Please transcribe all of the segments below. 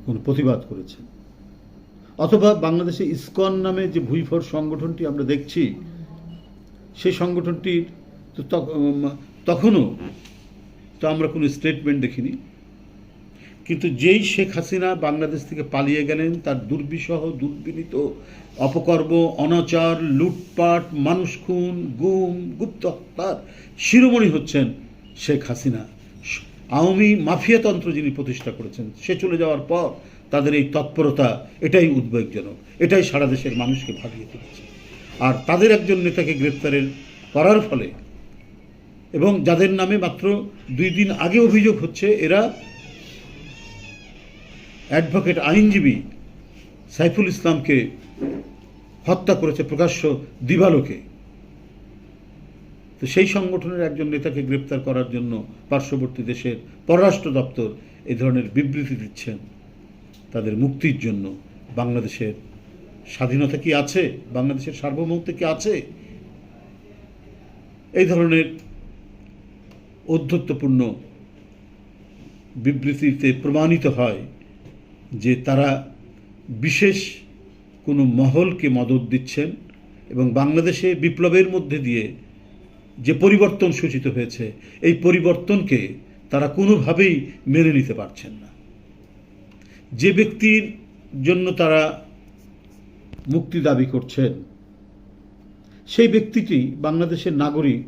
কোনো প্রতিবাদ করেছেন, অথবা বাংলাদেশে ইসকন নামে যে ভুইফর সংগঠনটি আমরা দেখছি, সেই সংগঠনটির তো তখনও তো আমরা কোনো স্টেটমেন্ট দেখিনি। কিন্তু যেই শেখ হাসিনা বাংলাদেশ থেকে পালিয়ে গেলেন, তার দুর্বিষহ দুর্বিনীত অপকর্ম, অনাচার, লুটপাট, মানুষ খুন, গুম, গুপ্ত হত্যার শিরোমণি হচ্ছেন শেখ হাসিনা। আওয়ামী মাফিয়াতন্ত্র যিনি প্রতিষ্ঠা করেছেন, সে চলে যাওয়ার পর তাদের এই তৎপরতা, এটাই উদ্বেগজনক, এটাই সারা দেশের মানুষকে ভাবিয়ে তুলেছে। আর তাদের একজন নেতাকে গ্রেপ্তারের করার ফলে, এবং যাদের নামে মাত্র 2 দিন আগে অভিযোগ হচ্ছে এরা অ্যাডভোকেট আইনজীবী সাইফুল ইসলামকে হত্যা করেছে প্রকাশ্য দিবালোকে। তো সেই সংগঠনের একজন নেতাকে গ্রেপ্তার করার জন্য পার্শ্ববর্তী দেশের পররাষ্ট্র দপ্তর এই ধরনের বিবৃতি দিচ্ছেন তাদের মুক্তির জন্য। বাংলাদেশের স্বাধীনতা কি আছে? বাংলাদেশের সার্বভৌমত্ব কি আছে? এই ধরনের ঔদ্ধত্যপূর্ণ বিবৃতিতে প্রমাণিত হয় যে তারা বিশেষ কোনো মহলকে মদদ দিচ্ছেন, এবং বাংলাদেশে বিপ্লবের মধ্যে দিয়ে যে পরিবর্তন সূচিত হয়েছে, এই পরিবর্তনকে তারা কোনোভাবেই মেনে নিতে পারছেন না। যে ব্যক্তির জন্য তারা মুক্তি দাবি করছেন, সেই ব্যক্তিটি বাংলাদেশের নাগরিক।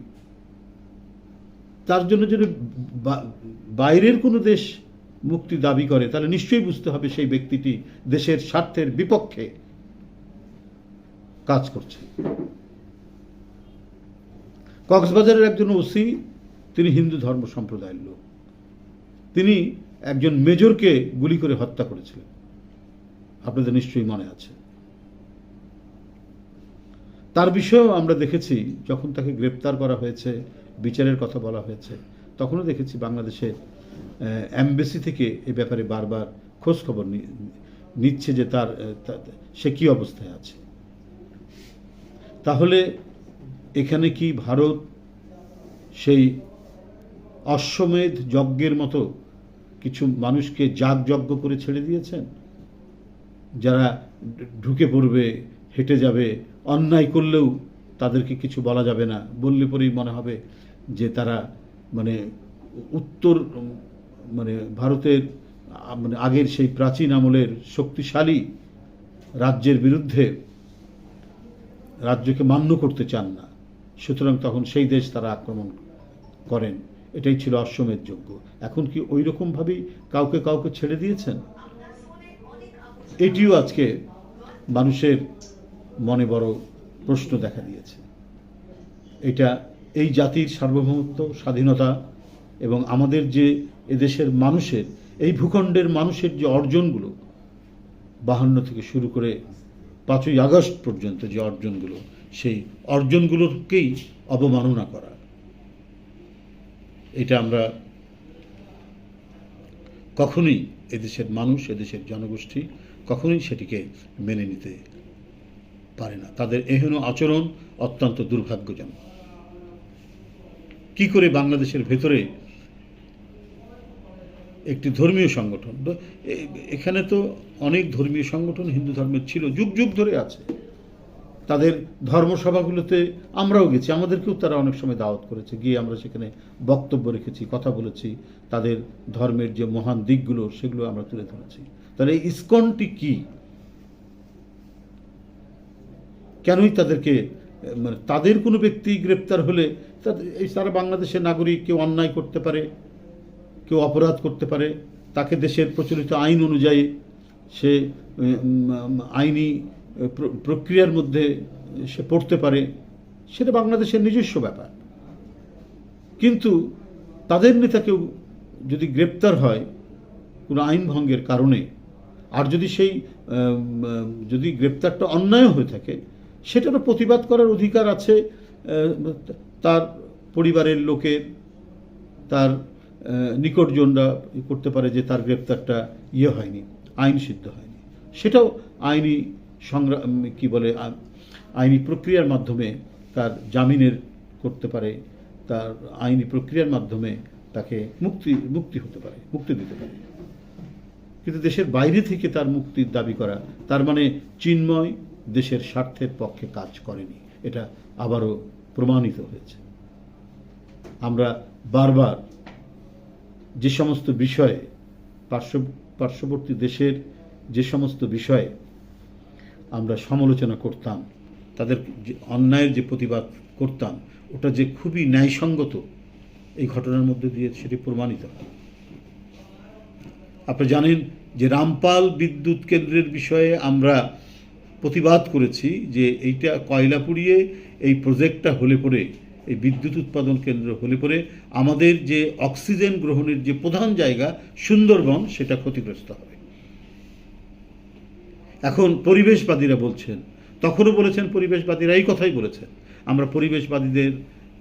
তার জন্য যদি বাইরের কোনো দেশ মুক্তি দাবি করে, তাহলে নিশ্চয়ই বুঝতে হবে সেই ব্যক্তিটি দেশের স্বার্থের বিপক্ষে কাজ করছে। কক্সবাজারের একজন ওসি, তিনি হিন্দু ধর্ম সম্প্রদায়ের লোক, তিনি একজন মেজরকে গুলি করে হত্যা করেছিলেন, আপনাদের নিশ্চয়ই মনে আছে। তার বিষয়েও আমরা দেখেছি, যখন তাকে গ্রেপ্তার করা হয়েছে, বিচারের কথা বলা হয়েছে, তখনও দেখেছি বাংলাদেশের এমবেসি থেকে এ ব্যাপারে বারবার খোঁজ খবর নিচ্ছে যে সে কি অবস্থায় আছে। তাহলে এখানে কি ভারত সেই অশ্বমেধ যজ্ঞের মতো কিছু মানুষকে যাগযজ্ঞ করে ছেড়ে দিয়েছেন, যারা ঢুকে পড়বে, হেঁটে যাবে, অন্যায় করলেও তাদেরকে কিছু বলা যাবে না, বললে পরেই মনে হবে যে তারা ভারতের আগের সেই প্রাচীন আমলের শক্তিশালী রাজ্যের বিরুদ্ধে রাজ্যকে মান্য করতে চান না, সুতরাং তখন সেই দেশ তারা আক্রমণ করেন। এটাই ছিল অশ্বমেধ যজ্ঞ। এখন কি ওই রকমভাবেই কাউকে কাউকে ছেড়ে দিয়েছেন? এটিও আজকে মানুষের মনে বড় প্রশ্ন দেখা দিয়েছে। এটা এই জাতির সার্বভৌমত্ব, স্বাধীনতা এবং আমাদের যে এদেশের মানুষের, এই ভূখণ্ডের মানুষের যে অর্জনগুলো 52 থেকে শুরু করে 5ই আগস্ট পর্যন্ত যে অর্জনগুলো, সেই অর্জনগুলোকেই অবমাননা করা, এটা আমরা কখনোই এদেশের মানুষ, এদেশের জনগোষ্ঠী কখনোই সেটিকে মেনে নিতে পারে না। তাদের এহেন আচরণ অত্যন্ত দুর্ভাগ্যজনক। কি করে বাংলাদেশের ভেতরে একটি ধর্মীয় সংগঠন, এখানে তো অনেক ধর্মীয় সংগঠন হিন্দু ধর্মের ছিল, যুগ যুগ ধরে আছে, তাদের ধর্মসভাগুলোতে আমরাও গেছি, আমাদেরকেও তারা অনেক সময় দাওয়াত করেছে, গিয়ে আমরা সেখানে বক্তব্য রেখেছি, কথা বলেছি, তাদের ধর্মের যে মহান দিকগুলো সেগুলো আমরা তুলে ধরেছি। তাহলে এই ইসকনটি কি? কেনই তাদেরকে তাদের কোনো ব্যক্তি গ্রেপ্তার হলে তারা বাংলাদেশের নাগরিক, কেউ অন্যায় করতে পারে, কেউ অপরাধ করতে পারে, তাকে দেশের প্রচলিত আইন অনুযায়ী সে আইনি প্রক্রিয়ার মধ্যে সে পড়তে পারে, সেটা বাংলাদেশের নিজস্ব ব্যাপার। কিন্তু তাদের নেতাকেও যদি গ্রেপ্তার হয় কোনো আইন ভঙ্গের কারণে, আর যদি গ্রেপ্তারটা অন্যায় হয়ে থাকে, সেটারও প্রতিবাদ করার অধিকার আছে তার পরিবারের লোকের, তার নিকটজনরা করতে পারে যে তার গ্রেপ্তারটা হয়নি, আইন সিদ্ধ হয়নি, সেটাও আইনি আইনি প্রক্রিয়ার মাধ্যমে তার জামিনের করতে পারে, তার আইনি প্রক্রিয়ার মাধ্যমে তাকে মুক্তি হতে পারে, মুক্তি দিতে পারে। কিন্তু দেশের বাইরে থেকে তার মুক্তির দাবি করা, তার মানে চিন্ময় দেশের স্বার্থের পক্ষে কাজ করেনি। এটা আবারও প্রমাণিত হয়েছে। আমরা বারবার যে সমস্ত বিষয়ে পার্শ্ববর্তী দেশের যে সমস্ত বিষয়ে আমরা সমালোচনা করতাম, তাদের যে অন্যায়ের যে প্রতিবাদ করতাম, ওটা যে খুবই ন্যায়সঙ্গত, এই ঘটনার মধ্যে দিয়ে সেটি প্রমাণিত হয়। আপনি জানেন যে রামপাল বিদ্যুৎ কেন্দ্রের বিষয়ে আমরা প্রতিবাদ করেছি যে এইটা কয়লা পুড়িয়ে এই প্রজেক্টটা হলে পরে, এই বিদ্যুৎ উৎপাদন কেন্দ্র হলে পরে আমাদের যে অক্সিজেন গ্রহণের যে প্রধান জায়গা সুন্দরবন, সেটা ক্ষতিগ্রস্ত হবে। এখন পরিবেশবাদীরা বলছেন, তখনও বলেছেন পরিবেশবাদীরা এই কথাই বলেছেন। আমরা পরিবেশবাদীদের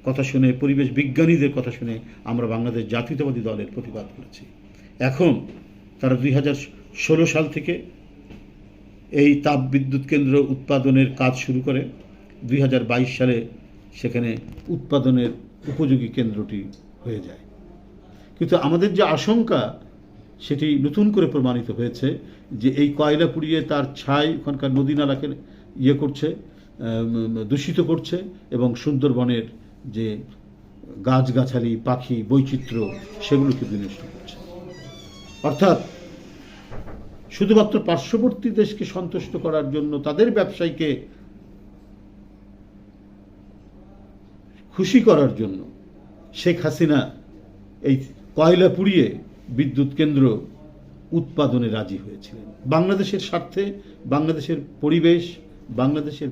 কথা শুনে, পরিবেশ বিজ্ঞানীদের কথা শুনে আমরা বাংলাদেশ জাতীয়তাবাদী দলের প্রতিবাদ করেছি। এখন তারা 2016 সাল থেকে এই তাপ বিদ্যুৎ কেন্দ্র উৎপাদনের কাজ শুরু করে 2022 সালে সেখানে উৎপাদনের উপযোগী কেন্দ্রটি হয়ে যায়। কিন্তু আমাদের যে আশঙ্কা, সেটি নতুন করে প্রমাণিত হয়েছে যে এই কয়লা পুড়িয়ে তার ছাই ওখানকার নদী নালাকে করছে, দূষিত করছে, এবং সুন্দরবনের যে গাছগাছালি, পাখি বৈচিত্র্য, সেগুলোকে বিনষ্ট করছে। অর্থাৎ শুধুমাত্র পার্শ্ববর্তী দেশকে সন্তুষ্ট করার জন্য, তাদের ব্যবসায়ীকে খুশি করার জন্য শেখ হাসিনা এই কয়লা পুড়িয়ে বিদ্যুৎ কেন্দ্র উৎপাদনে রাজি হয়েছিলেন। বাংলাদেশের স্বার্থে, বাংলাদেশের পরিবেশ, বাংলাদেশের